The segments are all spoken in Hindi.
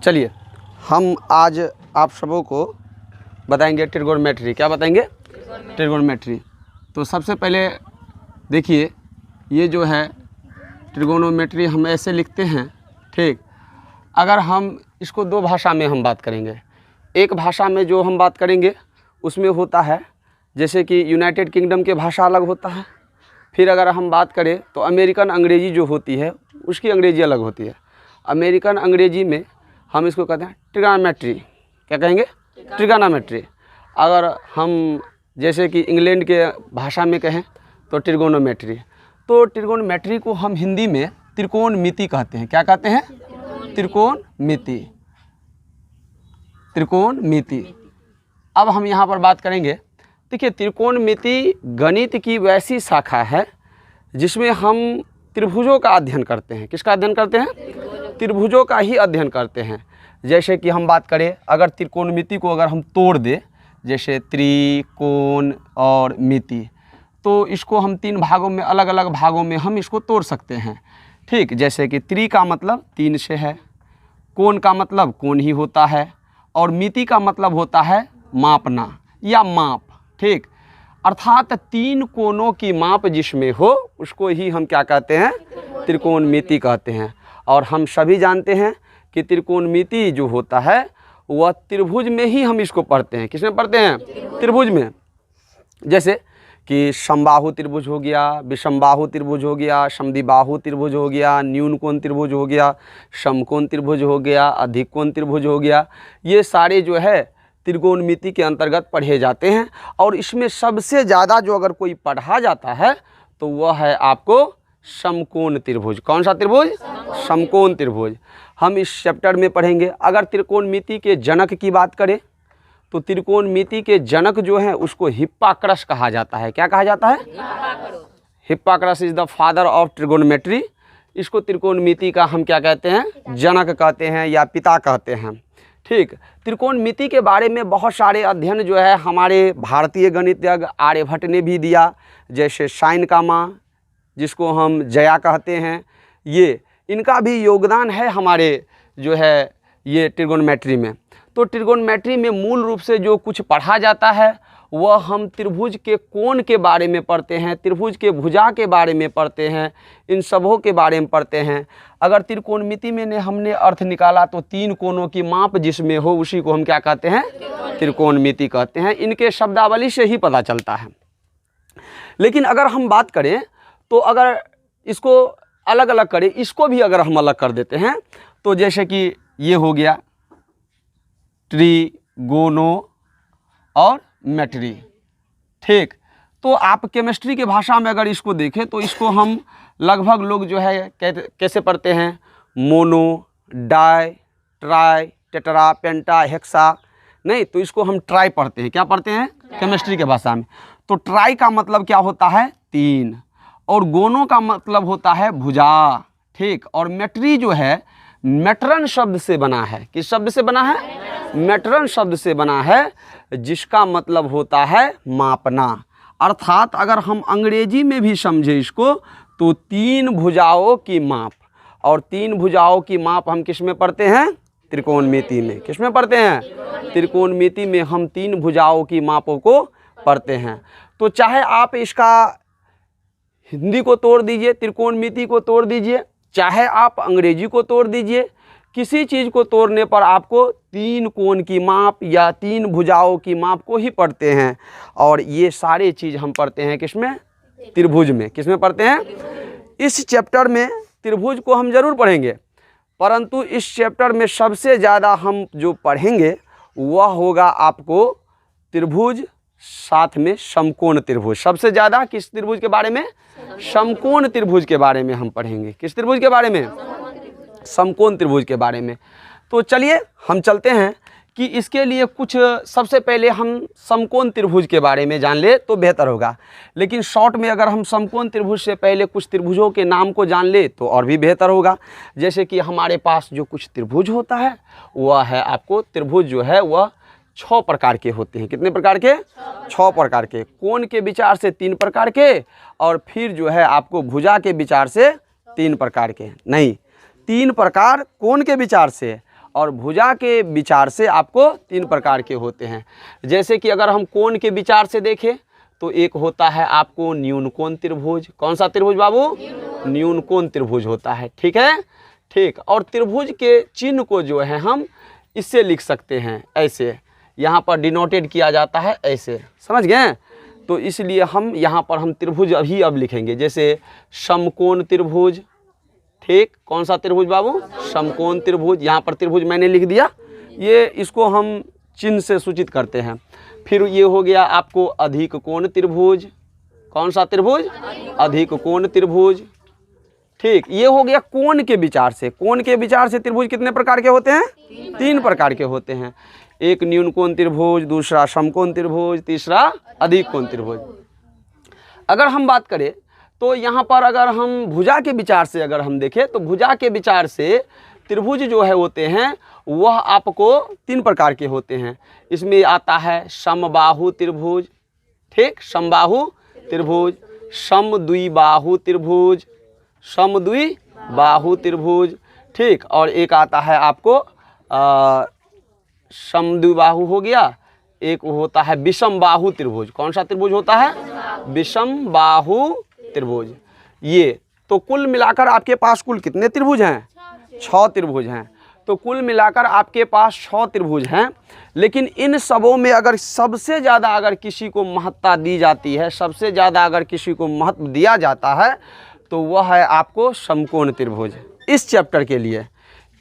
चलिए हम आज आप सबों को बताएंगे ट्रिगोनोमेट्री। क्या बताएंगे? ट्रिगोनोमेट्री। तो सबसे पहले देखिए, ये जो है ट्रिगोनोमेट्री हम ऐसे लिखते हैं, ठीक। अगर हम इसको दो भाषा में हम बात करेंगे, एक भाषा में जो हम बात करेंगे उसमें होता है जैसे कि यूनाइटेड किंगडम के भाषा अलग होता है, फिर अगर हम बात करें तो अमेरिकन अंग्रेज़ी जो होती है उसकी अंग्रेज़ी अलग होती है। अमेरिकन अंग्रेज़ी में हम इसको कहते हैं ट्रिगोनोमेट्री। क्या कहेंगे? ट्रिगोनोमेट्री। अगर हम जैसे कि इंग्लैंड के भाषा में कहें तो ट्रिगोनोमेट्री। तो ट्रिगोनोमेट्री को हम हिंदी में त्रिकोणमिति कहते हैं। क्या कहते हैं? त्रिकोणमिति। त्रिकोणमिति। अब हम यहाँ पर बात करेंगे, देखिए त्रिकोणमिति गणित की वैसी शाखा है जिसमें हम त्रिभुजों का अध्ययन करते हैं। किसका अध्ययन करते हैं? त्रिभुजों का ही अध्ययन करते हैं। जैसे कि हम बात करें, अगर त्रिकोणमिति को अगर हम तोड़ दें, जैसे त्रिकोण और मिति, तो इसको हम तीन भागों में, अलग अलग भागों में हम इसको तोड़ सकते हैं, ठीक। जैसे कि त्रि का मतलब तीन से है, कोण का मतलब कोण ही होता है, और मिति का मतलब होता है मापना या माप, ठीक। अर्थात तीन कोणों की माप जिसमें हो उसको ही हम क्या कहते हैं? त्रिकोणमिति कहते हैं। और हम सभी जानते हैं कि त्रिकोणमिति जो होता है वह त्रिभुज में ही हम इसको पढ़ते हैं। किसमें पढ़ते हैं? त्रिभुज में। जैसे कि समबाहु त्रिभुज हो गया, विषमबाहु त्रिभुज हो गया, समद्विबाहु त्रिभुज हो गया, न्यून कोण त्रिभुज हो गया, समकोण त्रिभुज हो गया, अधिक कोण त्रिभुज हो गया। ये सारे जो है त्रिकोणमिति के अंतर्गत पढ़े जाते हैं। और इसमें सबसे ज़्यादा जो अगर कोई पढ़ा जाता है तो वह है आपको समकोण त्रिभुज। कौन सा त्रिभुज? समकोण त्रिभुज। हम इस चैप्टर में पढ़ेंगे। अगर त्रिकोणमिति के जनक की बात करें तो त्रिकोणमिति के जनक जो हैं उसको हिप्पाक्रस कहा जाता है। क्या कहा जाता है? Hipparchus is the father of trigonometry. इसको त्रिकोणमिति का हम क्या कहते हैं? जनक कहते हैं या पिता कहते हैं, ठीक। त्रिकोणमिति के बारे में बहुत सारे अध्ययन जो है हमारे भारतीय गणितज्ञ आर्यभट्ट ने भी दिया। जैसे साइन कामा, जिसको हम जया कहते हैं, ये इनका भी योगदान है हमारे जो है ये ट्रिगोनोमेट्री में। तो ट्रिगोनोमेट्री में मूल रूप से जो कुछ पढ़ा जाता है वह हम त्रिभुज के कोण के बारे में पढ़ते हैं, त्रिभुज के भुजा के बारे में पढ़ते हैं, इन सबों के बारे में पढ़ते हैं। अगर त्रिकोणमिति में ने हमने अर्थ निकाला तो तीन कोणों की माप जिसमें हो उसी को हम क्या कहते हैं? त्रिकोणमिति कहते हैं। इनके शब्दावली से ही पता चलता है। लेकिन अगर हम बात करें तो अगर इसको अलग अलग करें, इसको भी अगर हम अलग कर देते हैं तो जैसे कि ये हो गया ट्रिगोनो और मेट्री, ठीक। तो आप केमिस्ट्री के भाषा में अगर इसको देखें तो इसको हम लगभग लोग जो है कैसे पढ़ते हैं? मोनो, डाई, ट्राई, टेट्रा, पेंटा, हेक्सा, नहीं तो इसको हम ट्राई पढ़ते हैं। क्या पढ़ते हैं? केमिस्ट्री के भाषा में। तो ट्राई का मतलब क्या होता है? तीन। और गोनो का मतलब होता है भुजा, ठीक। और मेट्री जो है मेट्रन शब्द से बना है। किस शब्द से बना है? मेट्रन शब्द से बना है, जिसका मतलब होता है मापना। अर्थात अगर हम अंग्रेजी में भी समझे इसको तो तीन भुजाओं की माप। और तीन भुजाओं की माप हम किस में पढ़ते हैं? त्रिकोणमिति में। किस में पढ़ते हैं? त्रिकोणमिति में हम तीन भुजाओं की मापों को पढ़ते हैं। तो चाहे आप इसका हिंदी को तोड़ दीजिए, त्रिकोणमिति को तोड़ दीजिए, चाहे आप अंग्रेजी को तोड़ दीजिए, किसी चीज़ को तोड़ने पर आपको तीन कोण की माप या तीन भुजाओं की माप को ही पढ़ते हैं। और ये सारे चीज़ हम पढ़ते हैं किसमें? त्रिभुज में। किसमें पढ़ते हैं? इस चैप्टर में त्रिभुज को हम जरूर पढ़ेंगे, परंतु इस चैप्टर में सबसे ज़्यादा हम जो पढ़ेंगे वह होगा आपको त्रिभुज, साथ में समकोण त्रिभुज। सबसे ज़्यादा किस त्रिभुज के बारे में? समकोण त्रिभुज के बारे में हम पढ़ेंगे। किस त्रिभुज के बारे में? समकोण त्रिभुज के बारे में। तो चलिए हम चलते हैं कि इसके लिए कुछ सबसे पहले हम समकोण त्रिभुज के बारे में जान ले तो बेहतर होगा। लेकिन शॉर्ट में अगर हम समकोण त्रिभुज से पहले कुछ त्रिभुजों के नाम को जान ले तो और भी बेहतर होगा। जैसे कि हमारे पास जो कुछ त्रिभुज होता है वह है आपको त्रिभुज जो है वह 6 प्रकार के होते हैं। कितने प्रकार के? 6 प्रकार के। कोण के विचार से 3 प्रकार के, और फिर जो है आपको भुजा के विचार से 3 प्रकार के। नहीं, 3 प्रकार कोण के विचार से और भुजा के विचार से आपको 3 प्रकार के होते हैं। जैसे कि अगर हम कोण के विचार से देखें तो एक होता है आपको न्यून कोण त्रिभुज। कौन सा त्रिभुज बाबू? न्यून कोण त्रिभुज होता है। ठीक है, ठीक। और त्रिभुज के चिन्ह को जो है हम इससे लिख सकते हैं, ऐसे यहाँ पर डिनोटेड किया जाता है, ऐसे, समझ गए? तो इसलिए हम यहाँ पर हम त्रिभुज अब लिखेंगे, जैसे समकोण त्रिभुज। ठीक, कौन सा त्रिभुज बाबू? समकोण त्रिभुज। यहाँ पर त्रिभुज मैंने लिख दिया, ये इसको हम चिन्ह से सूचित करते हैं। फिर ये हो गया आपको अधिक कोण त्रिभुज। कौन सा त्रिभुज? अधिक कोण त्रिभुज। ठीक, ये हो गया कोण के विचार से। कोण के विचार से त्रिभुज कितने प्रकार के होते हैं? 3 प्रकार के होते हैं। एक न्यून कोण त्रिभुज, दूसरा समकोण त्रिभुज, तीसरा अधिक कोण त्रिभुज। अगर हम बात करें तो यहाँ पर अगर हम भुजा के विचार से अगर हम देखें तो भुजा के विचार से त्रिभुज जो है होते हैं वह आपको 3 प्रकार के होते हैं। इसमें आता है समबाहु त्रिभुज। ठीक, समबाहु त्रिभुज, समद्विबाहु त्रिभुज, समद्विबाहु त्रिभुज। ठीक, और एक आता है आपको समद्विबाहु हो गया, एक होता है विषम बाहु त्रिभुज। कौन सा त्रिभुज होता है? विषम बाहु त्रिभुज। ये तो कुल मिलाकर आपके पास कुल कितने त्रिभुज हैं? 6 त्रिभुज हैं। तो कुल मिलाकर आपके पास 6 त्रिभुज हैं। लेकिन इन सबों में अगर सबसे ज़्यादा अगर किसी को महत्ता दी जाती है, सबसे ज़्यादा अगर किसी को महत्व दिया जाता है तो वह है आपको समकोण त्रिभुज। इस चैप्टर के लिए,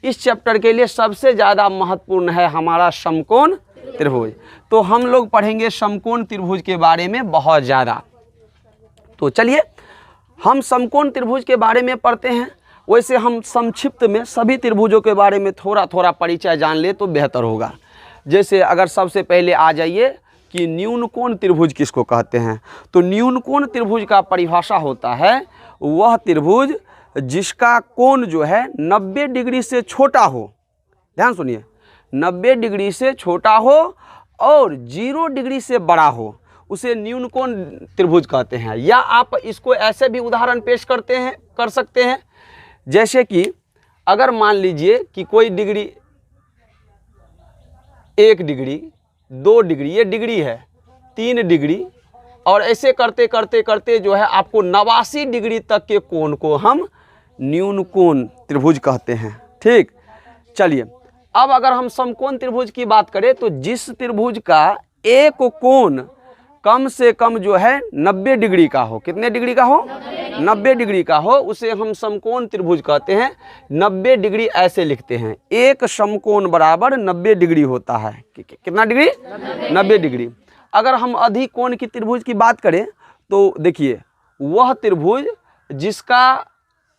इस चैप्टर के लिए सबसे ज़्यादा महत्वपूर्ण है हमारा समकोण त्रिभुज। तो हम लोग पढ़ेंगे समकोण त्रिभुज के बारे में बहुत ज़्यादा। तो चलिए हम समकोण त्रिभुज के बारे में पढ़ते हैं। वैसे हम संक्षिप्त में सभी त्रिभुजों के बारे में थोड़ा थोड़ा परिचय जान ले तो बेहतर होगा। जैसे अगर सबसे पहले आ जाइए कि न्यून कोण त्रिभुज किसको कहते हैं, तो न्यून कोण त्रिभुज का परिभाषा होता है वह त्रिभुज जिसका कोण जो है 90 डिग्री से छोटा हो। ध्यान सुनिए, 90 डिग्री से छोटा हो और 0 डिग्री से बड़ा हो, उसे न्यून कोण त्रिभुज कहते हैं। या आप इसको ऐसे भी उदाहरण पेश कर सकते हैं, जैसे कि अगर मान लीजिए कि कोई डिग्री 1 डिग्री, 2 डिग्री, ये डिग्री है, 3 डिग्री, और ऐसे करते करते करते जो है आपको 89 डिग्री तक के कोण को हम न्यून कोण त्रिभुज कहते हैं। ठीक, चलिए अब अगर हम समकोण त्रिभुज की बात करें तो जिस त्रिभुज का एक कोण कम से कम जो है 90 डिग्री का हो, कितने डिग्री का हो? 90 डिग्री का हो, उसे हम समकोण त्रिभुज कहते हैं। 90 डिग्री ऐसे लिखते हैं, एक समकोण बराबर 90 डिग्री होता है। कितना डिग्री? 90 डिग्री। अगर हम अधिक कोण की त्रिभुज की बात करें तो देखिए वह त्रिभुज जिसका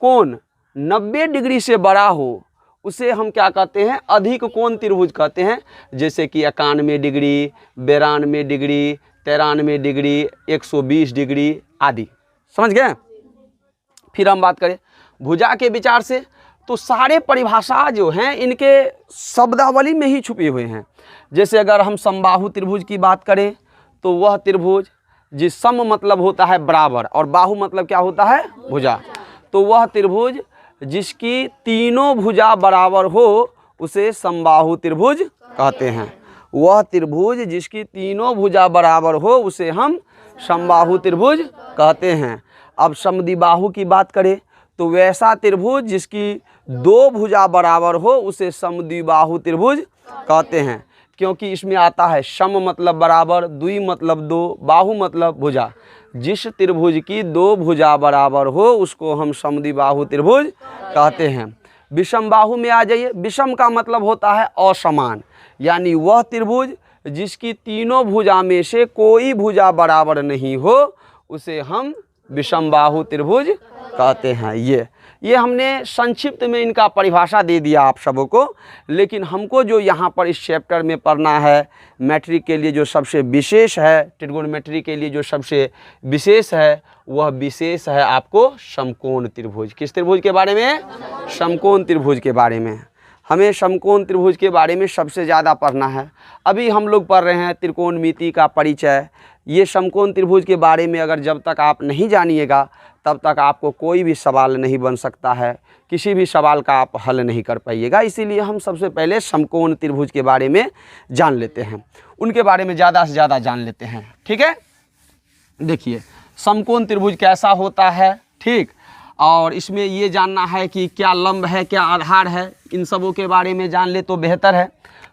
कोण 90 डिग्री से बड़ा हो उसे हम क्या कहते हैं? अधिक कोण त्रिभुज कहते हैं। जैसे कि 91 डिग्री, 92 डिग्री, 93 डिग्री, 120 डिग्री आदि। समझ गए? फिर हम बात करें भुजा के विचार से तो सारे परिभाषा जो हैं इनके शब्दावली में ही छुपे हुए हैं। जैसे अगर हम समबाहु त्रिभुज की बात करें तो वह त्रिभुज जिस सम मतलब होता है बराबर और बाहु मतलब क्या होता है? भुजा। तो वह त्रिभुज जिसकी तीनों भुजा बराबर हो उसे समबाहु त्रिभुज कहते हैं। वह त्रिभुज जिसकी तीनों भुजा बराबर हो उसे हम समबाहु त्रिभुज कहते हैं। अब समद्विबाहु की बात करें तो वैसा त्रिभुज जिसकी 2 भुजा बराबर हो उसे समद्विबाहु त्रिभुज कहते हैं। क्योंकि इसमें आता है सम मतलब बराबर, द्वि मतलब 2, बाहु मतलब भुजा। जिस त्रिभुज की 2 भुजा बराबर हो उसको हम समद्विबाहु त्रिभुज कहते हैं। विषम बाहु में आ जाइए। विषम का मतलब होता है असमान, यानी वह त्रिभुज जिसकी तीनों भुजा में से कोई भुजा बराबर नहीं हो उसे हम विषम बाहु त्रिभुज कहते हैं। ये हमने संक्षिप्त में इनका परिभाषा दे दिया आप सबों को। लेकिन हमको जो यहाँ पर इस चैप्टर में पढ़ना है, मैट्रिक के लिए जो सबसे विशेष है, ट्रिगोनोमेट्री के लिए जो सबसे विशेष है, वह विशेष है आपको समकोण त्रिभुज। किस त्रिभुज के बारे में? समकोण त्रिभुज के बारे में। हमें समकोण त्रिभुज के बारे में सबसे ज़्यादा पढ़ना है। अभी हम लोग पढ़ रहे हैं त्रिकोणमिति का परिचय, ये समकोण त्रिभुज के बारे में अगर जब तक आप नहीं जानिएगा तब तक आपको कोई भी सवाल नहीं बन सकता है, किसी भी सवाल का आप हल नहीं कर पाइएगा। इसीलिए हम सबसे पहले समकोण त्रिभुज के बारे में जान लेते हैं, उनके बारे में ज़्यादा से ज़्यादा जान लेते हैं। ठीक है, देखिए समकोण त्रिभुज कैसा होता है, ठीक, और इसमें ये जानना है कि क्या लंब है क्या आधार है, इन सबों के बारे में जान ले तो बेहतर है।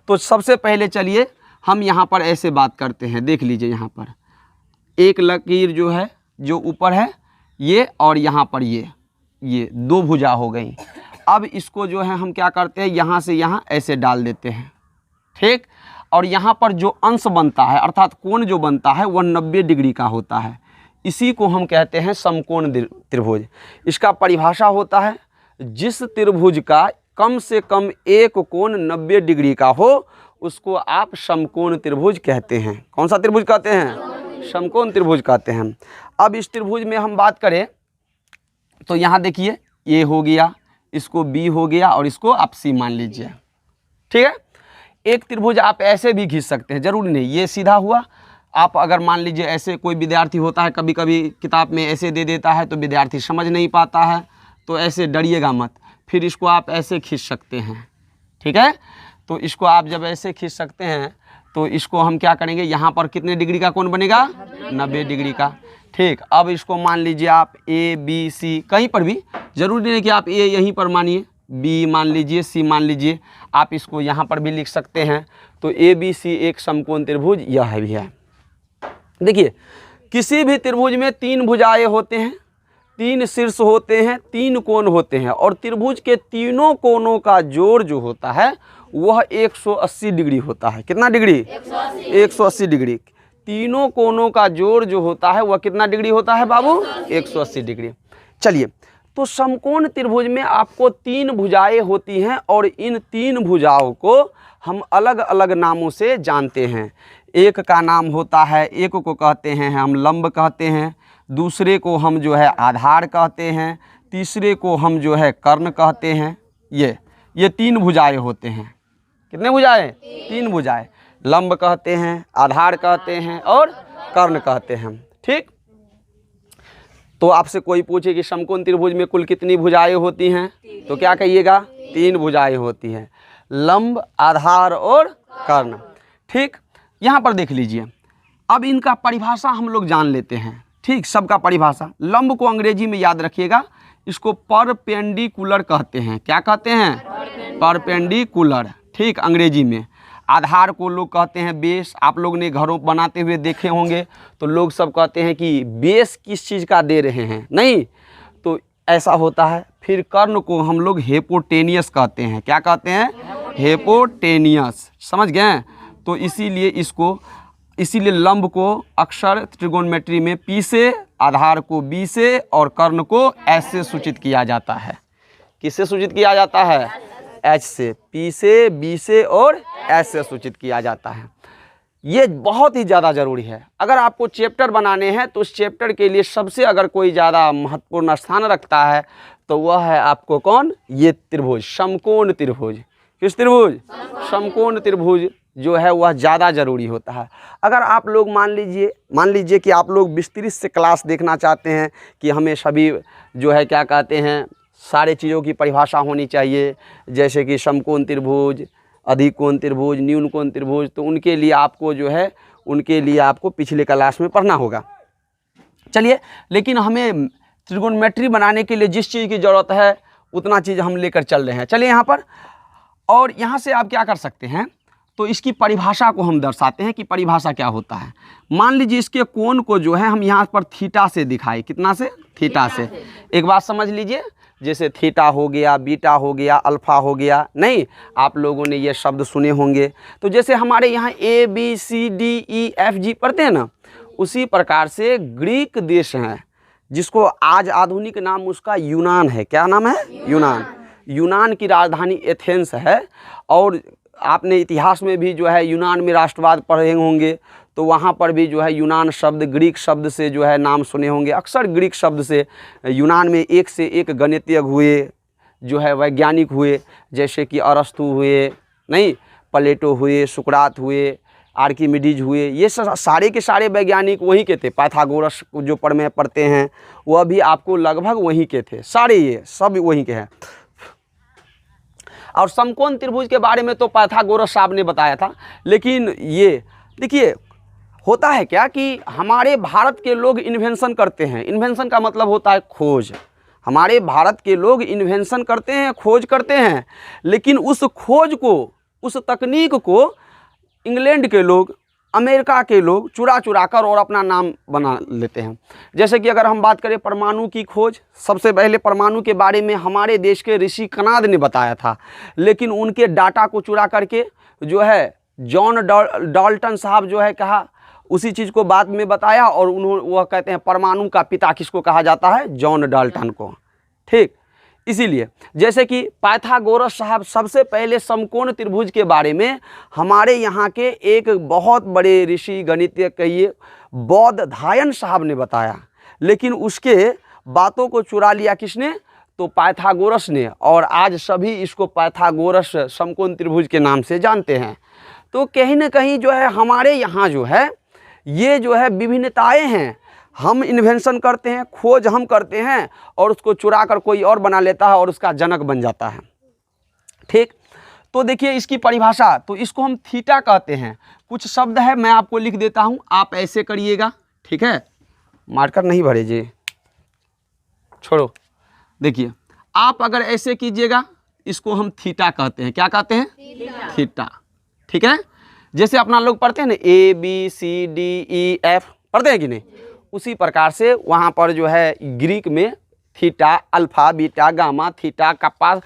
तो सबसे पहले चलिए हम यहाँ पर ऐसे बात करते हैं। देख लीजिए यहाँ पर एक लकीर जो है जो ऊपर है ये, और यहाँ पर ये दो भुजा हो गई। अब इसको जो है हम क्या करते हैं, यहाँ से यहाँ ऐसे डाल देते हैं, ठीक, और यहाँ पर जो अंश बनता है अर्थात कोण जो बनता है वह 90 डिग्री का होता है। इसी को हम कहते हैं समकोण त्रिभुज। इसका परिभाषा होता है जिस त्रिभुज का कम से कम एक कोण 90 डिग्री का हो उसको आप समकोण त्रिभुज कहते हैं। कौन सा त्रिभुज कहते हैं? समकोण त्रिभुज कहते हैं। अब इस त्रिभुज में हम बात करें तो यहाँ देखिए ये हो गया, इसको बी हो गया और इसको आप सी मान लीजिए। ठीक है, एक त्रिभुज आप ऐसे भी खींच सकते हैं, जरूरी नहीं ये सीधा हुआ। आप अगर मान लीजिए ऐसे कोई विद्यार्थी होता है कभी कभी किताब में ऐसे दे देता है तो विद्यार्थी समझ नहीं पाता है, तो ऐसे डरिएगा मत, फिर इसको आप ऐसे खींच सकते हैं। ठीक है, तो इसको आप जब ऐसे खींच सकते हैं तो इसको हम क्या करेंगे, यहाँ पर कितने डिग्री का कोण बनेगा? 90 डिग्री का। ठीक, अब इसको मान लीजिए आप ए बी सी, कहीं पर भी जरूरी नहीं कि आप ए यहीं पर मानिए, बी मान लीजिए, सी मान लीजिए, आप इसको यहाँ पर भी लिख सकते हैं। तो ए बी सी एक समकोण त्रिभुज यह भी है। देखिए किसी भी त्रिभुज में 3 भुजाएं होते हैं, 3 शीर्ष होते हैं, 3 कोण होते हैं, और त्रिभुज के तीनों कोणों का जोड़ जो होता है वह 180 डिग्री होता है। कितना डिग्री? 180 डिग्री। तीनों कोणों का जोड़ जो होता है वह कितना डिग्री होता है बाबू? 180 डिग्री। चलिए, तो समकोण त्रिभुज में आपको 3 भुजाएं होती हैं और इन 3 भुजाओं को हम अलग अलग नामों से जानते हैं। एक का नाम होता है, एक को कहते हैं हम लंब कहते हैं, दूसरे को हम जो है आधार कहते हैं, तीसरे को हम जो है कर्ण कहते हैं। ये 3 भुजाएं होते हैं। कितने भुजाएं? 3 भुजाएं। लंब कहते हैं, आधार कहते हैं और कर्ण कहते हैं। ठीक, तो आपसे कोई पूछे कि समकोण त्रिभुज में कुल कितनी भुजाएं होती हैं तो क्या कहिएगा? 3 भुजाएं होती हैं, लंब, आधार और कर्ण। ठीक, यहाँ पर देख लीजिए, अब इनका परिभाषा हम लोग जान लेते हैं। ठीक, सबका परिभाषा। लंब को अंग्रेजी में याद रखिएगा, इसको परपेंडिकुलर कहते हैं। क्या कहते हैं? परपेंडिकुलर। ठीक, अंग्रेजी में। आधार को लोग कहते हैं बेस। आप लोग ने घरों बनाते हुए देखे होंगे तो लोग सब कहते हैं कि बेस किस चीज़ का दे रहे हैं, नहीं, तो ऐसा होता है। फिर कर्ण को हम लोग हेपोटेनियस कहते हैं। क्या कहते हैं? हेपोटेनियस। समझ गए? तो इसीलिए लंब को अक्सर त्रिकोणमिति में पी से, आधार को बी से और कर्ण को एच से सूचित किया जाता है। किससे सूचित किया जाता है? एच से। पी से, बी से और एच से सूचित किया जाता है। ये बहुत ही ज़्यादा ज़रूरी है। अगर आपको चैप्टर बनाने हैं तो उस चैप्टर के लिए सबसे अगर कोई ज़्यादा महत्वपूर्ण स्थान रखता है तो वह है आपको कौन? ये त्रिभुज, समकोण त्रिभुज। किस त्रिभुज? समकोण त्रिभुज जो है वह ज़्यादा ज़रूरी होता है। अगर आप लोग मान लीजिए कि आप लोग विस्तृत से क्लास देखना चाहते हैं कि हमें सभी जो है क्या कहते हैं सारे चीज़ों की परिभाषा होनी चाहिए, जैसे कि समकोण त्रिभुज, अधिक कोण त्रिभुज, न्यून कोण त्रिभुज, तो उनके लिए आपको पिछले क्लास में पढ़ना होगा। चलिए, लेकिन हमें त्रिकोणमिति बनाने के लिए जिस चीज़ की ज़रूरत है उतना चीज़ हम लेकर चल रहे हैं। चलिए यहाँ पर, और यहाँ से आप क्या कर सकते हैं, तो इसकी परिभाषा को हम दर्शाते हैं कि परिभाषा क्या होता है। मान लीजिए इसके कोण को जो है हम यहाँ पर थीटा से दिखाए। कितना से? थीटा से। एक बात समझ लीजिए, जैसे थीटा हो गया, बीटा हो गया, अल्फा हो गया, नहीं, आप लोगों ने ये शब्द सुने होंगे। तो जैसे हमारे यहाँ A B C D E F G पढ़ते हैं ना, उसी प्रकार से ग्रीक देश हैं जिसको आज आधुनिक नाम उसका यूनान है। क्या नाम है? यूनान। यूनान की राजधानी एथेंस है। और आपने इतिहास में भी जो है यूनान में राष्ट्रवाद पढ़े होंगे तो वहाँ पर भी जो है यूनान शब्द ग्रीक शब्द से जो है नाम सुने होंगे। अक्सर ग्रीक शब्द से यूनान में एक से एक गणितज्ञ हुए, जो है वैज्ञानिक हुए, जैसे कि अरस्तु हुए, नहीं, प्लेटो हुए, सुकरात हुए, आर्किमिडीज हुए, ये सारे के सारे वैज्ञानिक वहीं के थे। पाइथागोरस जो पढ़ते हैं वह भी आपको लगभग वहीं के थे, सारे ये सब वहीं के हैं। और समकोण त्रिभुज के बारे में तो पाइथागोरस साहब ने बताया था, लेकिन ये देखिए होता है क्या कि हमारे भारत के लोग इन्वेंशन करते हैं। इन्वेंशन का मतलब होता है खोज। हमारे भारत के लोग इन्वेंशन करते हैं, खोज करते हैं, लेकिन उस खोज को, उस तकनीक को इंग्लैंड के लोग, अमेरिका के लोग चुरा चुरा कर और अपना नाम बना लेते हैं। जैसे कि अगर हम बात करें परमाणु की खोज, सबसे पहले परमाणु के बारे में हमारे देश के ऋषि कनाद ने बताया था, लेकिन उनके डाटा को चुरा करके जो है जॉन डाल्टन साहब जो है कहा, उसी चीज़ को बाद में बताया, और वह कहते हैं परमाणु का पिता किसको कहा जाता है? जॉन डाल्टन को। ठीक, इसीलिए जैसे कि पाइथागोरस साहब सबसे पहले समकोण त्रिभुज के बारे में हमारे यहाँ के एक बहुत बड़े ऋषि गणितीय कहिए बौद्धधायन साहब ने बताया, लेकिन उसके बातों को चुरा लिया किसने? तो पाइथागोरस ने, और आज सभी इसको पाइथागोरस समकोण त्रिभुज के नाम से जानते हैं। तो कहीं ना कहीं जो है हमारे यहाँ जो है ये जो है विभिन्नताएं हैं। हम इन्वेंशन करते हैं, खोज हम करते हैं, और उसको चुरा कर कोई और बना लेता है और उसका जनक बन जाता है। ठीक, तो देखिए इसकी परिभाषा, तो इसको हम थीटा कहते हैं। कुछ शब्द है मैं आपको लिख देता हूं, आप ऐसे करिएगा, ठीक है? मार्कर नहीं भरे जी, छोड़ो। देखिए आप अगर ऐसे कीजिएगा, इसको हम थीटा कहते हैं। क्या कहते हैं? थीटा। ठीक है, जैसे अपना लोग पढ़ते हैं ना ABCDEF, पढ़ते हैं कि नहीं? उसी प्रकार से वहाँ पर जो है ग्रीक में theta, alpha, beta, gamma, theta, kappa,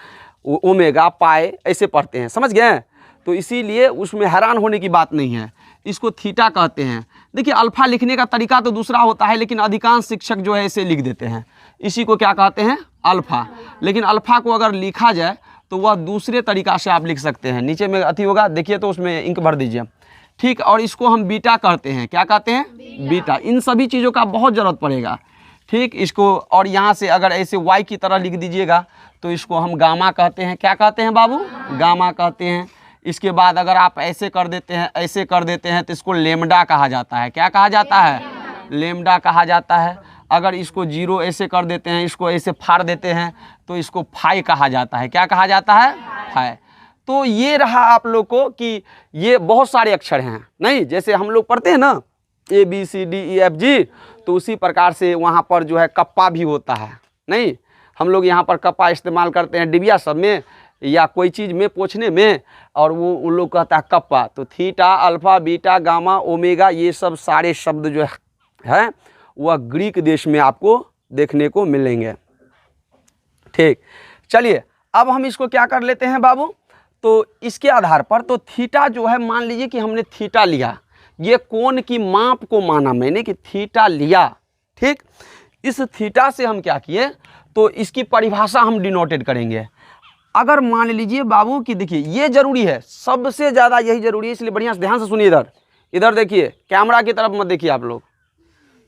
omega, pi ऐसे पढ़ते हैं, समझ गए? तो इसीलिए उसमें हैरान होने की बात नहीं है, इसको थीटा कहते हैं। देखिए अल्फा लिखने का तरीका तो दूसरा होता है, लेकिन अधिकांश शिक्षक जो है इसे लिख देते हैं, इसी को क्या कहते हैं? अल्फा। लेकिन अल्फा को अगर लिखा जाए तो वह दूसरे तरीका से आप लिख सकते हैं। नीचे में अति होगा, देखिए तो उसमें इंक भर दीजिए। ठीक, और इसको हम बीटा कहते हैं। क्या कहते हैं? बीटा। इन सभी चीज़ों का बहुत ज़रूरत पड़ेगा। ठीक, इसको और यहाँ से अगर ऐसे वाई की तरह लिख दीजिएगा तो इसको हम गामा कहते हैं। क्या कहते हैं बाबू? गामा कहते हैं। इसके बाद अगर आप ऐसे कर देते हैं, ऐसे कर देते हैं, तो इसको लेमडा कहा जाता है। क्या कहा जाता है? लेमडा कहा जाता है। अगर इसको जीरो ऐसे कर देते हैं, इसको ऐसे फाड़ देते हैं, तो इसको फाई कहा जाता है। क्या कहा जाता है? फाई। तो ये रहा आप लोग को कि ये बहुत सारे अक्षर हैं, नहीं? जैसे हम लोग पढ़ते हैं ना ABCDEFG, तो उसी प्रकार से वहाँ पर जो है कप्पा भी होता है, नहीं? हम लोग यहाँ पर कप्पा इस्तेमाल करते हैं डिबिया सब में या कोई चीज़ में पोंछने में, और वो उन लोग कहता है कप्पा। तो theta, alpha, beta, gamma, omega, ये सब सारे शब्द जो है वह ग्रीक देश में आपको देखने को मिलेंगे। ठीक, चलिए अब हम इसको क्या कर लेते हैं बाबू, तो इसके आधार पर तो थीटा जो है, मान लीजिए कि हमने थीटा लिया, ये कोण की माप को माना मैंने कि थीटा लिया। ठीक, इस थीटा से हम क्या किए, तो इसकी परिभाषा हम डिनोटेड करेंगे। अगर मान लीजिए बाबू कि देखिए ये जरूरी है, सबसे ज़्यादा यही जरूरी है, इसलिए बढ़िया से ध्यान से सुनिए। इधर देखिए, कैमरा की तरफ मत देखिए आप लोग,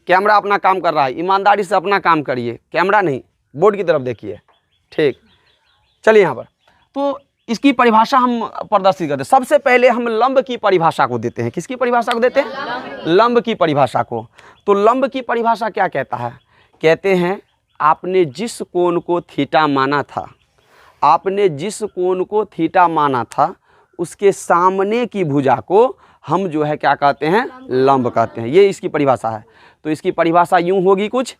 कैमरा अपना काम कर रहा है, ईमानदारी से अपना काम करिए, कैमरा नहीं, बोर्ड की तरफ देखिए। ठीक, चलिए यहाँ पर तो इसकी परिभाषा हम प्रदर्शित करते हैं। सबसे पहले हम लंब की परिभाषा को देते हैं। किसकी परिभाषा को देते हैं? लंब की परिभाषा को। तो लंब की परिभाषा क्या कहता है? कहते हैं आपने जिस कोण को थीटा माना था, आपने जिस कोण को थीटा माना था, उसके सामने की भुजा को हम जो है क्या कहते हैं? लंब कहते हैं। ये इसकी परिभाषा है। तो इसकी परिभाषा यूं होगी कुछ,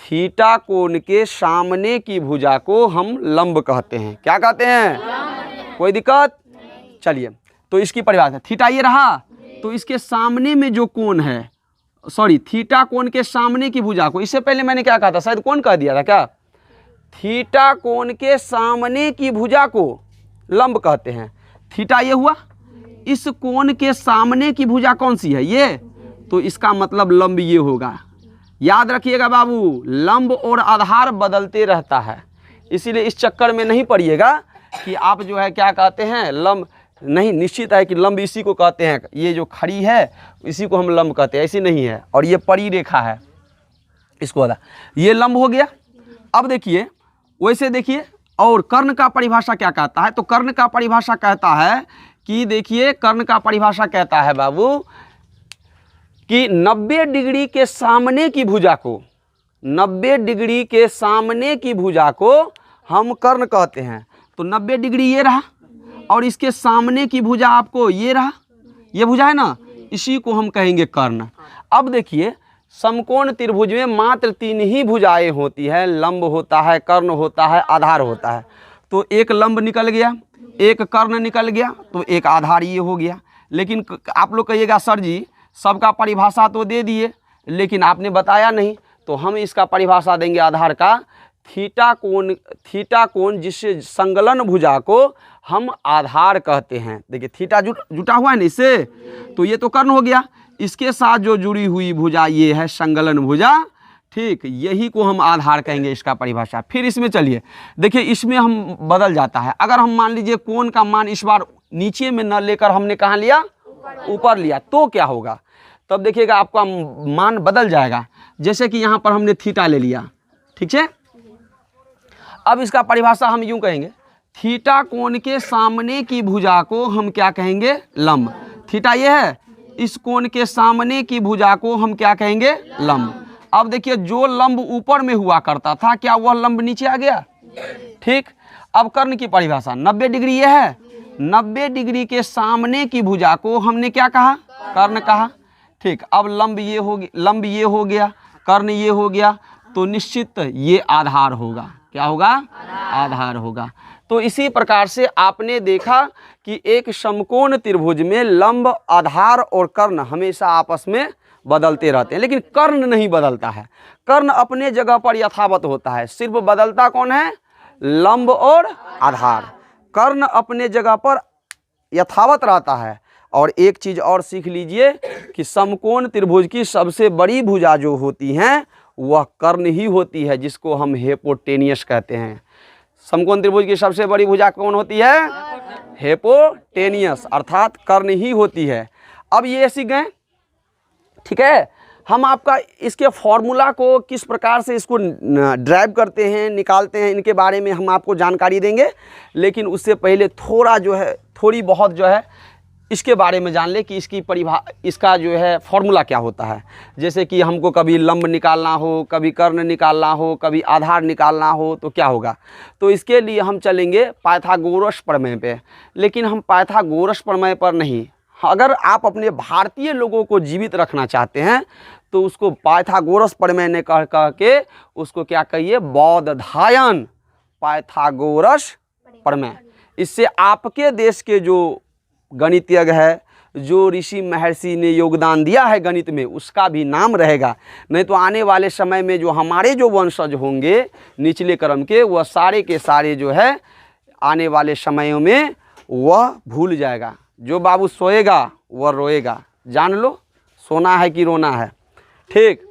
थीटा कोण के सामने की भुजा को हम लंब कहते हैं। क्या कहते हैं? कोई दिक्कत? चलिए, तो इसकी परिभाषा थीटा ये रहा, तो इसके सामने में जो कोण है, सॉरी, थीटा कोण के सामने की भुजा को, इससे पहले मैंने क्या कहा था, शायद कोण कह दिया था क्या? थीटा कोण के सामने की भुजा को लंब कहते हैं। थीटा ये हुआ, इस कोण के सामने की भुजा कौन सी है? ये। तो इसका मतलब लंब ये होगा। याद रखिएगा बाबू, लंब और आधार बदलते रहता है, इसीलिए इस चक्कर में नहीं पड़िएगा कि आप जो है क्या कहते हैं लंब, नहीं, निश्चित है कि लंब इसी को कहते हैं, ये जो खड़ी है इसी को हम लंब कहते हैं, ऐसी नहीं है। और ये परी रेखा है, इसको वाला ये लंब हो गया। अब देखिए वैसे देखिए, और कर्ण का परिभाषा क्या कहता है? तो कर्ण का परिभाषा कहता है कि देखिए कर्ण का परिभाषा कहता है बाबू कि 90 डिग्री के सामने की भुजा को, 90 डिग्री के सामने की भुजा को हम कर्ण कहते हैं। तो 90 डिग्री ये रहा और इसके सामने की भुजा आपको ये रहा, ये भुजा है ना, इसी को हम कहेंगे कर्ण। अब देखिए समकोण त्रिभुज में मात्र 3 ही भुजाएं होती है, लंब होता है, कर्ण होता है, आधार होता है। तो एक लंब निकल गया, एक कर्ण निकल गया, तो एक आधार ये हो गया। लेकिन आप लोग कहिएगा सर जी सबका परिभाषा तो दे दिए लेकिन आपने बताया नहीं, तो हम इसका परिभाषा देंगे आधार का, थीटा कोण जिससे संगलन भुजा को हम आधार कहते हैं। देखिए थीटा जुटा हुआ है ना इससे, तो ये तो कर्ण हो गया, इसके साथ जो जुड़ी हुई भुजा ये है संगलन भुजा, ठीक, यही को हम आधार कहेंगे, इसका परिभाषा। फिर इसमें चलिए देखिए इसमें हम बदल जाता है। अगर हम मान लीजिए कोण का मान इस बार नीचे में न लेकर हमने कहाँ लिया, ऊपर लिया, तो क्या होगा, तब देखिएगा आपका मान बदल जाएगा। जैसे कि यहाँ पर हमने थीटा ले लिया, ठीक है। अब इसका परिभाषा हम यूं कहेंगे, थीटा कोण के सामने की भुजा को हम क्या कहेंगे, लंब। थीटा ये है, इस कोण के सामने की भुजा को हम क्या कहेंगे, लंब। अब देखिए जो लंब ऊपर में हुआ करता था क्या वह लंब नीचे आ गया, ठीक। अब कर्ण की परिभाषा 90 डिग्री ये है, 90 डिग्री के सामने की भुजा को हमने क्या कहा, कर्ण कहा, ठीक। अब लंब ये हो गया, कर्ण ये हो गया, तो निश्चित ये आधार होगा, क्या होगा, आधार होगा। तो इसी प्रकार से आपने देखा कि एक समकोण त्रिभुज में लंब, आधार और कर्ण हमेशा आपस में बदलते रहते हैं, लेकिन कर्ण नहीं बदलता है। कर्ण अपने जगह पर यथावत होता है, सिर्फ बदलता कौन है, लंब और आधार। कर्ण अपने जगह पर यथावत रहता है। और एक चीज और सीख लीजिए कि समकोण त्रिभुज की सबसे बड़ी भुजा जो होती हैं वह कर्ण ही होती है, जिसको हम हेपोटेनियस कहते हैं। समकोण त्रिभुज की सबसे बड़ी भुजा कौन होती है, हेपोटेनियस, अर्थात कर्ण ही होती है। अब ये सीख गए, ठीक है। हम आपका इसके फॉर्मूला को किस प्रकार से इसको ड्राइव करते हैं, निकालते हैं, इनके बारे में हम आपको जानकारी देंगे। लेकिन उससे पहले थोड़ी बहुत जो है इसके बारे में जान ले कि इसका जो है फॉर्मूला क्या होता है। जैसे कि हमको कभी लंब निकालना हो, कभी कर्ण निकालना हो, कभी आधार निकालना हो, तो क्या होगा। तो इसके लिए हम चलेंगे पाइथागोरस प्रमेय पे। लेकिन हम पाइथागोरस प्रमेय पर नहीं, अगर आप अपने भारतीय लोगों को जीवित रखना चाहते हैं तो उसको पाइथागोरस प्रमेय ने कह के उसको क्या कहिए, बौधायन पाइथागोरस प्रमेय। इससे आपके देश के जो गणितज्ञ है, जो ऋषि महर्षि ने योगदान दिया है गणित में, उसका भी नाम रहेगा। नहीं तो आने वाले समय में जो हमारे जो वंशज होंगे निचले क्रम के, वह सारे के सारे जो है आने वाले समयों में वह भूल जाएगा। जो बाबू सोएगा वह रोएगा, जान लो, सोना है कि रोना है, ठीक।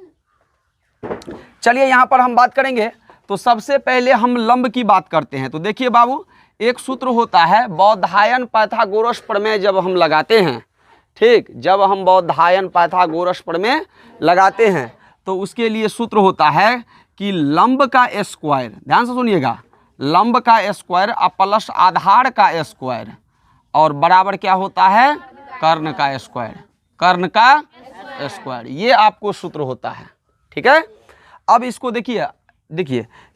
चलिए यहाँ पर हम बात करेंगे। तो सबसे पहले हम लंब की बात करते हैं। तो देखिए बाबू, एक सूत्र होता है बौधायन पाइथागोरस प्रमेय, जब हम लगाते हैं, ठीक, जब हम बौधायन पाइथागोरस प्रमेय लगाते हैं तो उसके लिए सूत्र होता है कि लंब का स्क्वायर, ध्यान से सुनिएगा, लंब का स्क्वायर प्लस आधार का स्क्वायर और बराबर क्या होता है, कर्ण का स्क्वायर, कर्ण का स्क्वायर, ये आपको सूत्र होता है, ठीक है। अब इसको देखिए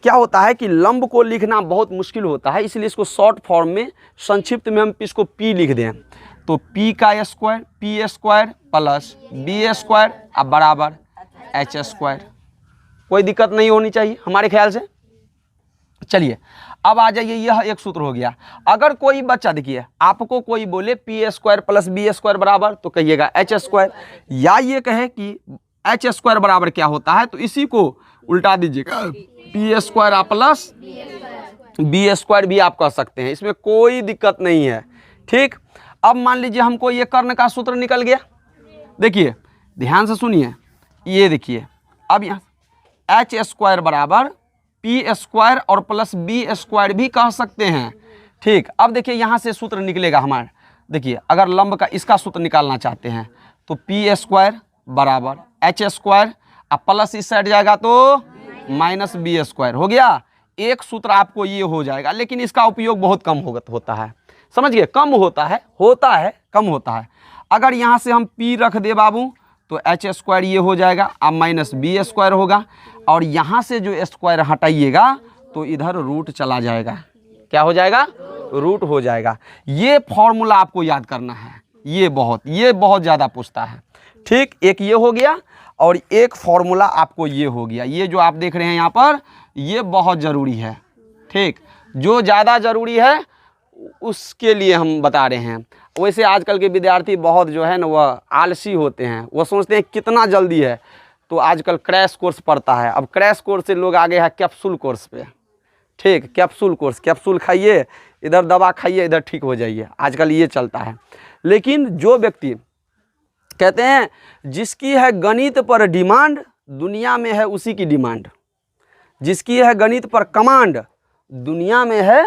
क्या होता है कि लंब को लिखना बहुत मुश्किल होता है, इसलिए इसको शॉर्ट फॉर्म में, संक्षिप्त में हम इसको पी लिख दें। तो पी का square, P square plus B square अब बराबर एच स्क्वायर। कोई दिक्कत नहीं होनी चाहिए हमारे ख्याल से। चलिए अब आ जाइए, यह एक सूत्र हो गया। अगर कोई बच्चा, देखिए आपको कोई बोले P square plus B square बराबर, तो कहिएगा एच स्क्वायर, या ये कहे कि एच स्क्वायर बराबर क्या होता है, तो इसी को उल्टा दीजिएगा, P square plus B square भी आप कह सकते हैं, इसमें कोई दिक्कत नहीं है, ठीक। अब मान लीजिए हमको ये कर्ण का सूत्र निकल गया। देखिए ध्यान से सुनिए, ये देखिए अब यहाँ एच स्क्वायर बराबर पी स्क्वायर और प्लस बी स्क्वायर भी कह सकते हैं, ठीक। अब देखिए यहाँ से सूत्र निकलेगा हमारा, देखिए अगर लंब का इसका सूत्र निकालना चाहते हैं तो पी स्क्वायर बराबर एच स्क्वायर, अब प्लस इस साइड जाएगा तो माइनस बी स्क्वायर हो गया। एक सूत्र आपको ये हो जाएगा, लेकिन इसका उपयोग बहुत कम होता है। समझ गए, कम होता है कम होता है। अगर यहाँ से हम p रख दे बाबू तो एच स्क्वायर ये हो जाएगा, अब माइनस बी स्क्वायर होगा, और यहाँ से जो स्क्वायर हटाइएगा तो इधर रूट चला जाएगा। क्या हो जाएगा? रूट हो जाएगा। ये फॉर्मूला आपको याद करना है, ये बहुत ज़्यादा पूछता है। ठीक, एक ये हो गया और एक फॉर्मूला आपको ये हो गया। ये जो आप देख रहे हैं यहाँ पर, ये बहुत ज़रूरी है। ठीक, जो ज़्यादा ज़रूरी है उसके लिए हम बता रहे हैं। वैसे आजकल के विद्यार्थी बहुत जो है ना वह आलसी होते हैं, वो सोचते हैं कितना जल्दी है, तो आजकल क्रैश कोर्स पढ़ता है। अब क्रैश कोर्स से लोग आगे हैं कैप्सूल कोर्स पे। ठीक, कैप्सूल कोर्स, कैप्सूल खाइए, इधर दवा खाइए, इधर ठीक हो जाइए, आजकल ये चलता है। लेकिन जो व्यक्ति कहते हैं जिसकी है गणित पर डिमांड, दुनिया में है उसी की डिमांड। जिसकी है गणित पर कमांड, दुनिया में है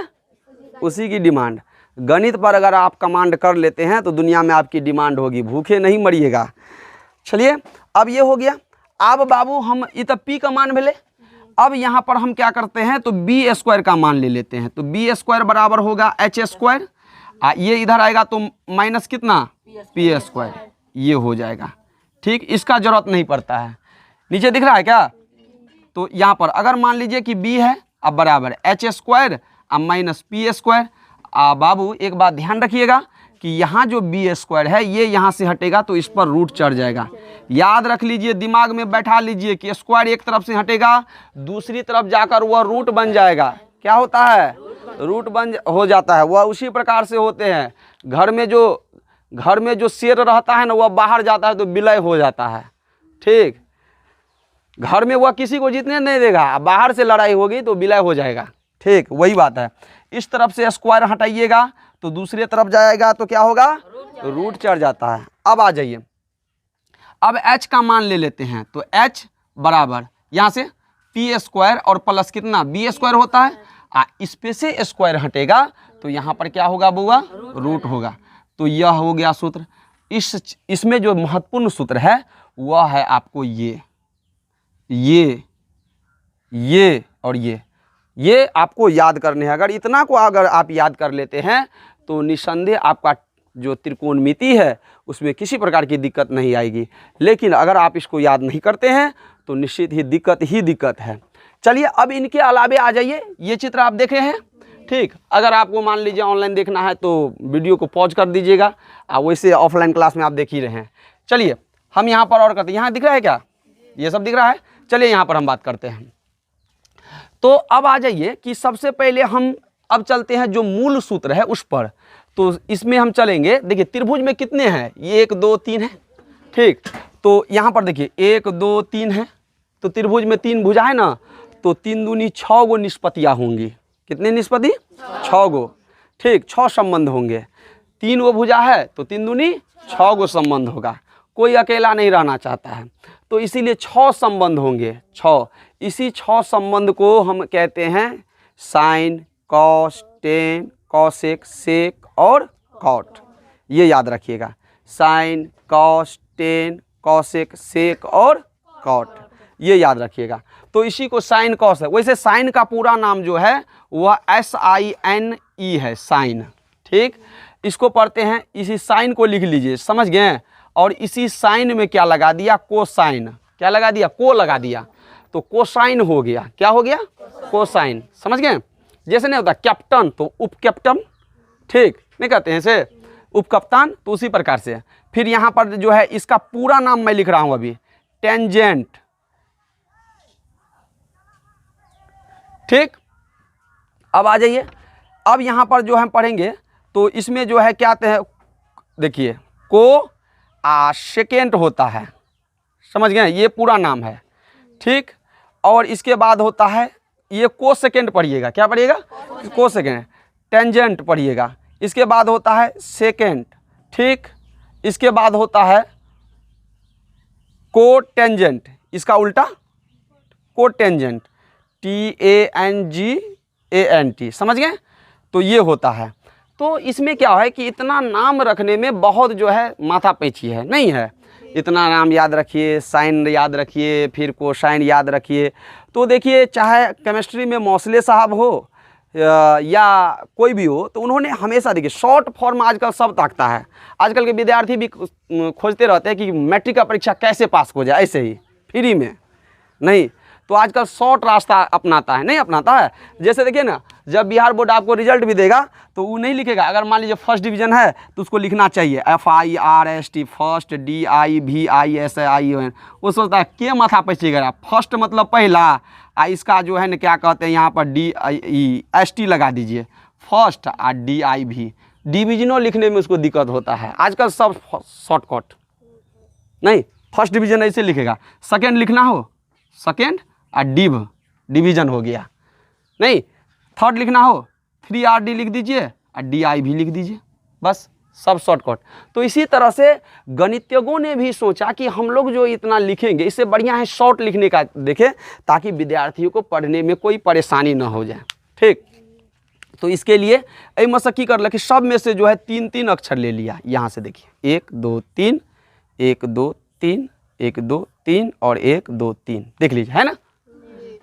उसी की डिमांड। गणित पर अगर आप कमांड कर लेते हैं तो दुनिया में आपकी डिमांड होगी, भूखे नहीं मरिएगा। चलिए, अब ये हो गया। अब बाबू हम ये तो पी का मान मिले, अब यहाँ पर हम क्या करते हैं तो बी स्क्वायर का मान ले लेते हैं। तो बी स्क्वायर बराबर होगा एच स्क्वायर, ये इधर आएगा तो माइनस कितना पी स्क्वायर, ये हो जाएगा। ठीक, इसका जरूरत नहीं पड़ता है। नीचे दिख रहा है क्या? तो यहाँ पर अगर मान लीजिए कि बी है, अब बराबर एच स्क्वायर अब माइनस पी स्क्वायर। बाबू एक बात ध्यान रखिएगा कि यहाँ जो बी स्क्वायर है ये यहाँ से हटेगा तो इस पर रूट चढ़ जाएगा। याद रख लीजिए, दिमाग में बैठा लीजिए कि स्क्वायर एक तरफ से हटेगा, दूसरी तरफ जाकर वह रूट बन जाएगा। क्या होता है? रूट बन हो जाता है। वह उसी प्रकार से होते हैं। घर में जो शेर रहता है ना, वह बाहर जाता है तो विलय हो जाता है। ठीक, घर में वह किसी को जीतने नहीं देगा, बाहर से लड़ाई होगी तो विलय हो जाएगा। ठीक, वही बात है। इस तरफ से स्क्वायर हटाइएगा तो दूसरी तरफ जाएगा तो क्या होगा? रूट चढ़ जाता है। अब आ जाइए, अब h का मान ले लेते हैं। तो h बराबर यहाँ से पी स्क्वायर और प्लस कितना बी स्क्वायर होता है, इस पे से स्क्वायर हटेगा तो यहाँ पर क्या होगा बुआ? रूट होगा। तो यह हो गया सूत्र। इसमें जो महत्वपूर्ण सूत्र है वह है आपको ये और ये आपको याद करने हैं। अगर इतना को अगर आप याद कर लेते हैं तो निसंदेह आपका जो त्रिकोणमिति है उसमें किसी प्रकार की दिक्कत नहीं आएगी। लेकिन अगर आप इसको याद नहीं करते हैं तो निश्चित ही दिक्कत है। चलिए, अब इनके अलावे आ जाइए। ये चित्र आप देख रहे हैं। ठीक, अगर आपको मान लीजिए ऑनलाइन देखना है तो वीडियो को पॉज कर दीजिएगा, वैसे ऑफलाइन क्लास में आप देख ही रहे हैं। चलिए, हम यहाँ पर और करते हैं। यहाँ दिख रहा है क्या? ये सब दिख रहा है। चलिए, यहाँ पर हम बात करते हैं। तो अब आ जाइए कि सबसे पहले हम अब चलते हैं जो मूल सूत्र है उस पर। तो इसमें हम चलेंगे। देखिए, त्रिभुज में कितने हैं? ये 1 2 3 है। ठीक, तो यहाँ पर देखिए 1 2 3 है। तो त्रिभुज में 3 भुजा है ना, तो 3 दूनी 6 गो निष्पत्तियाँ होंगी। कितने निष्पत्ति? 6 गो। ठीक, 6 संबंध होंगे। 3 गो भुजा है तो 3 दूनी 6 गो संबंध होगा। कोई अकेला नहीं रहना चाहता है, तो इसीलिए 6 संबंध होंगे। 6, इसी 6 संबंध को हम कहते हैं साइन, कॉस, टेन, कॉसेक, सेक और कॉट। ये याद रखिएगा, साइन, कॉस, टेन, कॉसेक, सेक और कॉट, ये याद रखिएगा। तो इसी को साइन कॉस है। वैसे साइन का पूरा नाम जो है वह SINE है, साइन। ठीक, इसको पढ़ते हैं, इसी साइन को लिख लीजिए, समझ गए? और इसी साइन में क्या लगा दिया? कोसाइन। क्या लगा दिया? को लगा दिया, तो कोसाइन हो गया। क्या हो गया? कोसाइन। समझ गए? जैसे नहीं होता कैप्टन तो उप कैप्टन, ठीक नहीं कहते हैं इसे उप कप्तान, तो उसी प्रकार से। फिर यहाँ पर जो है इसका पूरा नाम मैं लिख रहा हूँ अभी, टेंजेंट। ठीक, अब आ जाइए। अब यहाँ पर जो हम पढ़ेंगे तो इसमें जो है क्या आते हैं, देखिए को सेकेंड होता है। समझ गए? ये पूरा नाम है। ठीक, और इसके बाद होता है ये को सेकेंड पढ़िएगा। क्या पढ़िएगा? को सेकेंड। टेंजेंट पढ़िएगा। इसके बाद होता है सेकेंड। ठीक, इसके बाद होता है को टेंजेंट, इसका उल्टा को टेंजेंट, TANGENT। समझ गए? तो ये होता है। तो इसमें क्या है कि इतना नाम रखने में बहुत जो है माथा पैची है, नहीं है। इतना नाम याद रखिए, साइन याद रखिए, फिर कोसाइन याद रखिए। तो देखिए, चाहे केमिस्ट्री में मौसले साहब हो या कोई भी हो, तो उन्होंने हमेशा देखिए शॉर्ट फॉर्म आजकल सब ताकता है। आजकल के विद्यार्थी भी खोजते रहते हैं कि मैट्रिक का परीक्षा कैसे पास हो जाए, ऐसे ही फ्री में नहीं, तो आजकल शॉर्ट रास्ता अपनाता है, नहीं अपनाता है। जैसे देखिए ना, जब बिहार बोर्ड आपको रिजल्ट भी देगा तो वो नहीं लिखेगा, अगर मान लीजिए फर्स्ट डिवीज़न है तो उसको लिखना चाहिए FIRST फर्स्ट, DIVISION। वो सोचता है के माथा पैसेगा, फर्स्ट मतलब पहला, इसका जो है ना क्या कहते हैं यहाँ पर DIEST लगा दीजिए, फर्स्ट और DIV। डिवीजनों लिखने में उसको दिक्कत होता है। आजकल सब शॉर्टकट, नहीं फर्स्ट डिवीज़न ऐसे लिखेगा, सेकेंड लिखना हो सेकेंड और डिवीज़न हो गया, नहीं थर्ड लिखना हो 3RD लिख दीजिए और DIV लिख दीजिए, बस सब शॉर्टकट। तो इसी तरह से गणितज्ञों ने भी सोचा कि हम लोग जो इतना लिखेंगे इससे बढ़िया है शॉर्ट लिखने का देखें, ताकि विद्यार्थियों को पढ़ने में कोई परेशानी ना हो जाए। ठीक, तो इसके लिए ऐ मशक्की कर कि सब में से जो है 3-3 अक्षर ले लिया। यहाँ से देखिए 1 2 3, 1 2 3, 1 2 3 और 1 2 3, देख लीजिए है ना,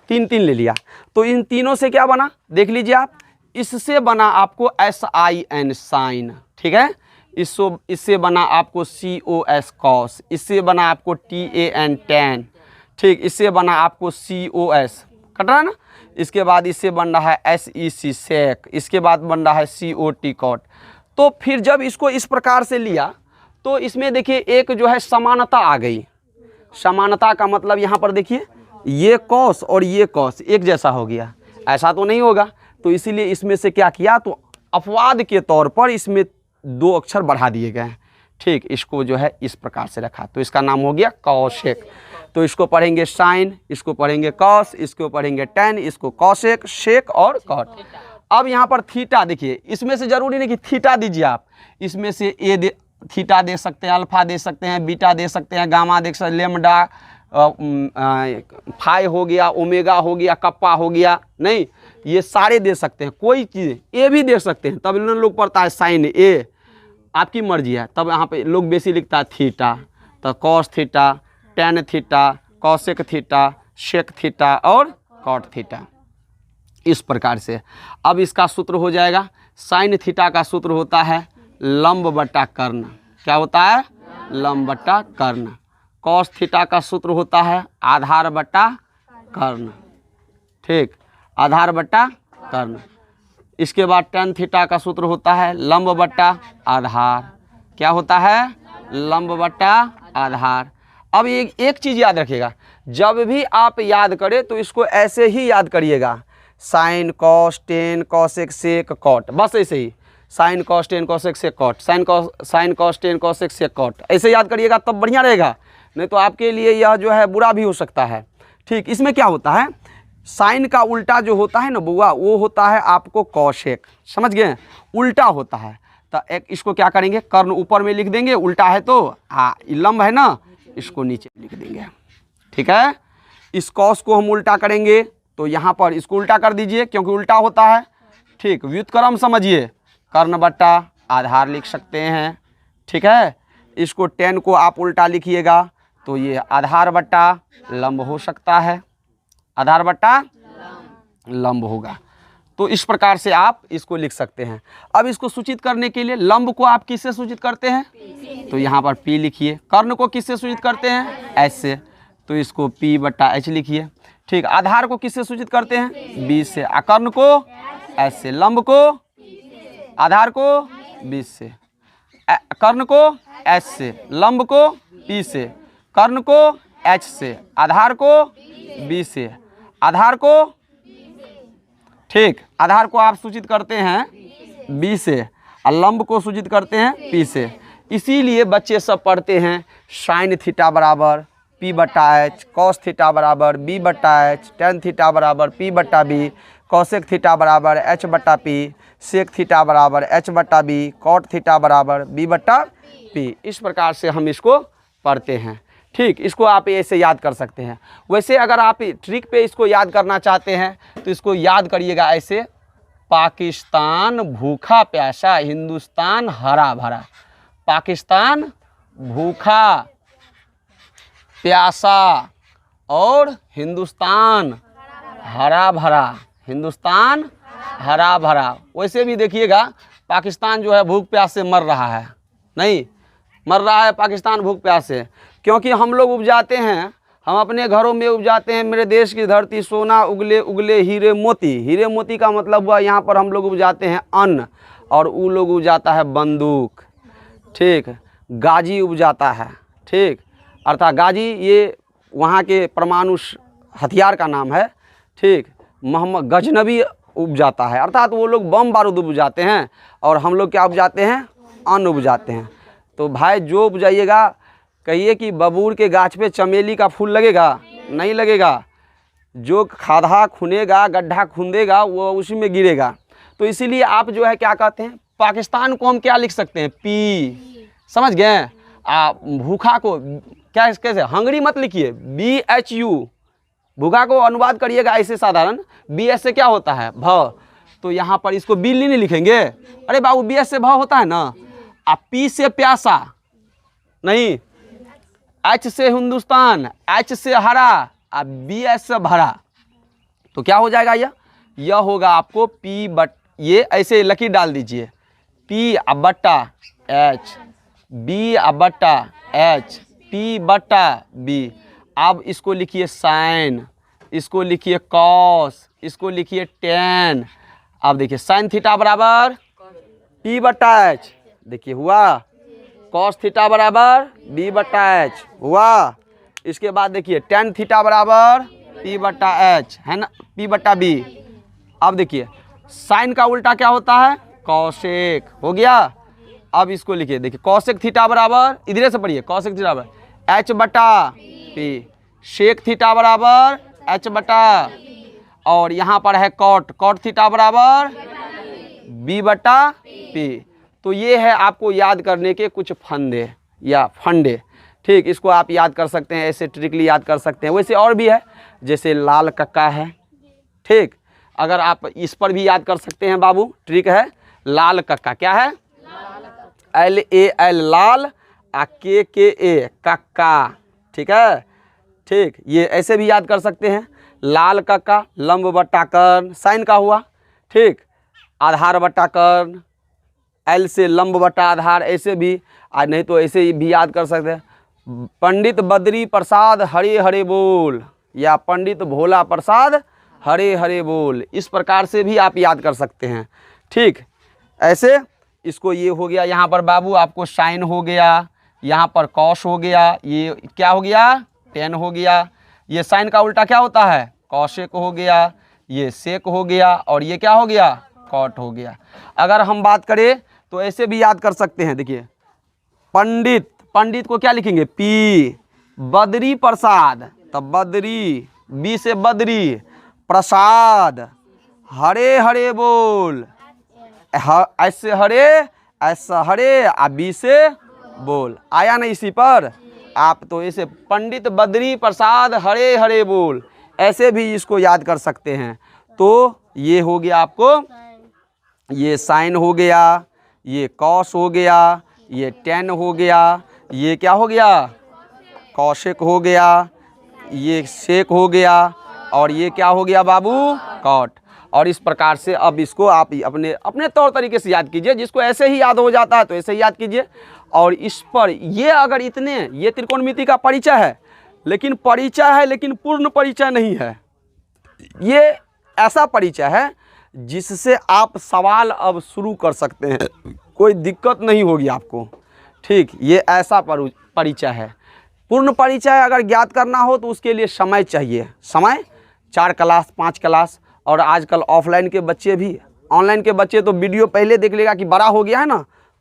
3-3 ले लिया। तो इन तीनों से क्या बना देख लीजिए आप, इससे बना आपको SIN साइन, ठीक है, इससे बना आपको COS कॉस, इससे बना आपको TAN टैन, ठीक, इससे बना आपको COS कट रहा है ना, इसके बाद इससे बन रहा है SEC सेक, इसके बाद बन रहा है COT कॉट। तो फिर जब इसको इस प्रकार से लिया तो इसमें देखिए एक जो है समानता आ गई। समानता का मतलब यहाँ पर देखिए ये कॉस और ये कॉस एक जैसा हो गया, ऐसा तो नहीं होगा, तो इसीलिए इसमें से क्या किया, तो अपवाद के तौर पर इसमें 2 अक्षर बढ़ा दिए गए हैं। ठीक, इसको जो है इस प्रकार से रखा, तो इसका नाम हो गया कॉसेक। तो इसको पढ़ेंगे साइन, इसको पढ़ेंगे कॉस, इसको पढ़ेंगे टैन, इसको कॉसेक, शेक और कॉट। अब यहाँ पर थीटा देखिए, इसमें से जरूरी नहीं कि थीटा दीजिए आप, इसमें से थीटा दे सकते हैं, अल्फा दे सकते हैं, बीटा दे सकते हैं, गामा दे सकते हैं, लेमडा, फाई हो गया, ओमेगा हो गया, कप्पा हो गया, नहीं ये सारे दे सकते हैं। कोई चीज़ ए भी दे सकते हैं, तब इन लोग पढ़ता है साइन ए, आपकी मर्जी है। तब यहाँ पे लोग बेसी लिखता है थीटा, तो cos theta, tan theta, cosec theta, shake theta और कॉट थीटा, इस प्रकार से। अब इसका सूत्र हो जाएगा, साइन थीटा का सूत्र होता है लंब बटा कर्ण, क्या होता है, लंब बटा कर्ण। कॉस थीटा का सूत्र होता है आधार बटा कर्ण, ठीक, आधार बटा कर्ण। इसके बाद टैन थीटा का सूत्र होता है लंब बटा आधार, क्या होता है, लंब बटा आधार। अब एक चीज़ याद रखिएगा, जब भी आप याद करें तो इसको ऐसे ही याद करिएगा, sine cos tan cosec sec cot, बस ऐसे ही, sine cos tan cosec sec cot, sine cos tan cosec sec cot, ऐसे याद करिएगा तब बढ़िया रहेगा, नहीं तो आपके लिए यह जो है बुरा भी हो सकता है। ठीक, इसमें क्या होता है, साइन का उल्टा जो होता है ना बुआ, वो होता है आपको कॉसेक, समझ गए, उल्टा होता है। तो एक इसको क्या करेंगे, कर्ण ऊपर में लिख देंगे, उल्टा है तो लंब है ना, इसको नीचे लिख देंगे, ठीक है। इस कॉस को हम उल्टा करेंगे तो यहाँ पर इसको उल्टा कर दीजिए क्योंकि उल्टा होता है, ठीक, व्युत्क्रम समझिए, कर्ण बट्टा आधार लिख सकते हैं, ठीक है। इसको टेन को आप उल्टा लिखिएगा तो ये आधार बट्टा लंब हो सकता है, आधार बट्टा लंब होगा। तो इस प्रकार से आप इसको लिख सकते हैं। अब इसको सूचित करने के लिए लंब को आप किससे सूचित करते हैं, तो यहाँ पर P लिखिए। कर्ण को किससे सूचित करते हैं, H से, तो इसको P बट्टा H लिखिए, ठीक। आधार को किससे सूचित करते हैं, B से, कर्ण को H से, लंब को, आधार को B से, कर्ण को H से, लंब को P से, कर्ण को H से, आधार को B से, आधार को, ठीक, आधार को आप सूचित करते हैं B से और लंब को सूचित करते हैं P से। इसीलिए बच्चे सब पढ़ते हैं साइन थीटा बराबर P बट्टा H, कॉस थीटा बराबर B बट्टा H, टेन थीटा बराबर P बट्टा B, कॉसेक थीटा बराबर H बट्टा P, सेक थीटा बराबर H बट्टा B, कॉट थीटा बराबर B बट्टा P। इस प्रकार से हम इसको पढ़ते हैं, ठीक। इसको आप ऐसे याद कर सकते हैं। वैसे अगर आप ट्रिक पे इसको याद करना चाहते हैं तो इसको याद करिएगा ऐसे, पाकिस्तान भूखा प्यासा, हिंदुस्तान हरा भरा। पाकिस्तान भूखा प्यासा और हिंदुस्तान हरा भरा, हिंदुस्तान हरा भरा। वैसे भी देखिएगा पाकिस्तान जो है भूख प्यास से मर रहा है, नहीं मर रहा है पाकिस्तान भूख प्यास से, क्योंकि हम लोग उपजाते हैं, हम अपने घरों में उपजाते हैं। मेरे देश की धरती सोना उगले उगले हीरे मोती। हीरे मोती का मतलब हुआ यहाँ पर हम लोग उपजाते हैं अन्न, और वो लोग उपजाता है बंदूक, ठीक, गाजी उपजाता है, ठीक, अर्थात गाजी ये वहाँ के परमाणु हथियार का नाम है, ठीक। मोहम्मद गजनबी उपजाता है, अर्थात वो लोग बम बारूद उपजाते हैं, और हम लोग क्या उपजाते हैं, अन्न उपजाते हैं। तो भाई जो उपजाइएगा, कहिए कि बबूर के गाछ पे चमेली का फूल लगेगा, नहीं लगेगा। जो खाधा खुनेगा, गड्ढा खुंदेगा, वो उसी में गिरेगा। तो इसीलिए आप जो है क्या कहते हैं, पाकिस्तान को हम क्या लिख सकते हैं, पी, समझ गए। भूखा को क्या कैसे, हंगरी मत लिखिए, BHU, भूखा को अनुवाद करिएगा ऐसे साधारण, BS से क्या होता है, भ, तो यहाँ पर इसको बिल्ली नहीं लिखेंगे, अरे बाबू BS से भ होता है ना। P से प्यासा नहीं, H से हिंदुस्तान, H से हरा, BS से भरा, तो क्या हो जाएगा, यह होगा आपको P बट, ये ऐसे लकीर डाल दीजिए, P बट्टा H, B बट्टा H, P बट्टा B। अब इसको लिखिए साइन, इसको लिखिए कॉस, इसको लिखिए टेन। अब देखिए साइन थीटा बराबर P बट्टा H, देखिए हुआ, कॉस थीटा बराबर B बट्टा H हुआ। इसके बाद देखिए टेन थीटा बराबर P बट्टा H है ना, P बट्टा B। अब देखिए साइन का उल्टा क्या होता है, कॉसेक, हो गया। अब इसको लिखिए, देखिए कॉसेक थीटा बराबर, इधर से पढ़िए, कॉसेक थीटा बराबर H बट्टा P, शेक थीटा बराबर H बट्टा, और यहाँ पर है कॉट, कॉट थीटा बराबर B बट्टा P। तो ये है आपको याद करने के कुछ फंदे या फंडे, ठीक। इसको आप याद कर सकते हैं, ऐसे ट्रिकली याद कर सकते हैं। वैसे और भी है, जैसे लाल कक्का है, ठीक, अगर आप इस पर भी याद कर सकते हैं बाबू, ट्रिक है लाल कक्का, क्या है, LAL लाल, KKA कक्का, ठीक है, ठीक। ये ऐसे भी याद कर सकते हैं, लाल कक्का, लंब बट्टा कर्ण, साइन का हुआ, ठीक, आधार बट्टा कर्ण, L से लंब बट्टा आधार, ऐसे भी, आज नहीं तो ऐसे भी याद कर सकते हैं, पंडित बद्री प्रसाद हरे हरे बोल, या पंडित भोला प्रसाद हरे हरे बोल, इस प्रकार से भी आप याद कर सकते हैं, ठीक। ऐसे इसको ये हो गया, यहाँ पर बाबू आपको साइन हो गया, यहाँ पर कॉस हो गया, ये क्या हो गया, टेन हो गया। ये साइन का उल्टा क्या होता है, कॉसेक हो गया, ये सेक हो गया, और ये क्या हो गया, कॉट हो गया। अगर हम बात करें तो ऐसे भी याद कर सकते हैं, देखिए पंडित, पंडित को क्या लिखेंगे, P, बद्री प्रसाद, तब बद्री, B से बद्री, प्रसाद, हरे हरे बोल, ऐसे हरे, ऐसा हरे, B से बोल, आया ना इसी पर आप। तो ऐसे पंडित बद्री प्रसाद हरे हरे बोल, ऐसे भी इसको याद कर सकते हैं। तो ये हो गया आपको, ये साइन हो गया, ये कॉस हो गया, ये टेन हो गया, ये क्या हो गया, कॉसेक हो गया, ये सेक हो गया, और ये क्या हो गया बाबू, कॉट। और इस प्रकार से अब इसको आप अपने अपने तौर तरीके से याद कीजिए, जिसको ऐसे ही याद हो जाता है तो ऐसे ही याद कीजिए। और इस पर ये अगर इतने, ये त्रिकोणमिति का परिचय है, लेकिन परिचय है, लेकिन पूर्ण परिचय नहीं है। ये ऐसा परिचय है जिससे आप सवाल अब शुरू कर सकते हैं, कोई दिक्कत नहीं होगी आपको, ठीक। ये ऐसा परिचय है। पूर्ण परिचय अगर ज्ञात करना हो तो उसके लिए समय चाहिए, समय 4 क्लास 5 क्लास। और आजकल ऑफलाइन के बच्चे भी, ऑनलाइन के बच्चे तो वीडियो पहले देख लेगा कि बड़ा हो गया है ना,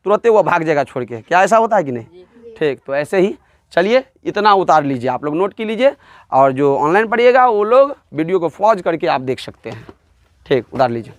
तुरंत वो भाग जाएगा छोड़ के, क्या ऐसा होता है कि नहीं, ठीक। तो ऐसे ही चलिए इतना उतार लीजिए, आप लोग नोट की लीजिए, और जो ऑनलाइन पढ़िएगा वो लोग वीडियो को पॉज करके आप देख सकते हैं, ठीक, उतार लीजिए।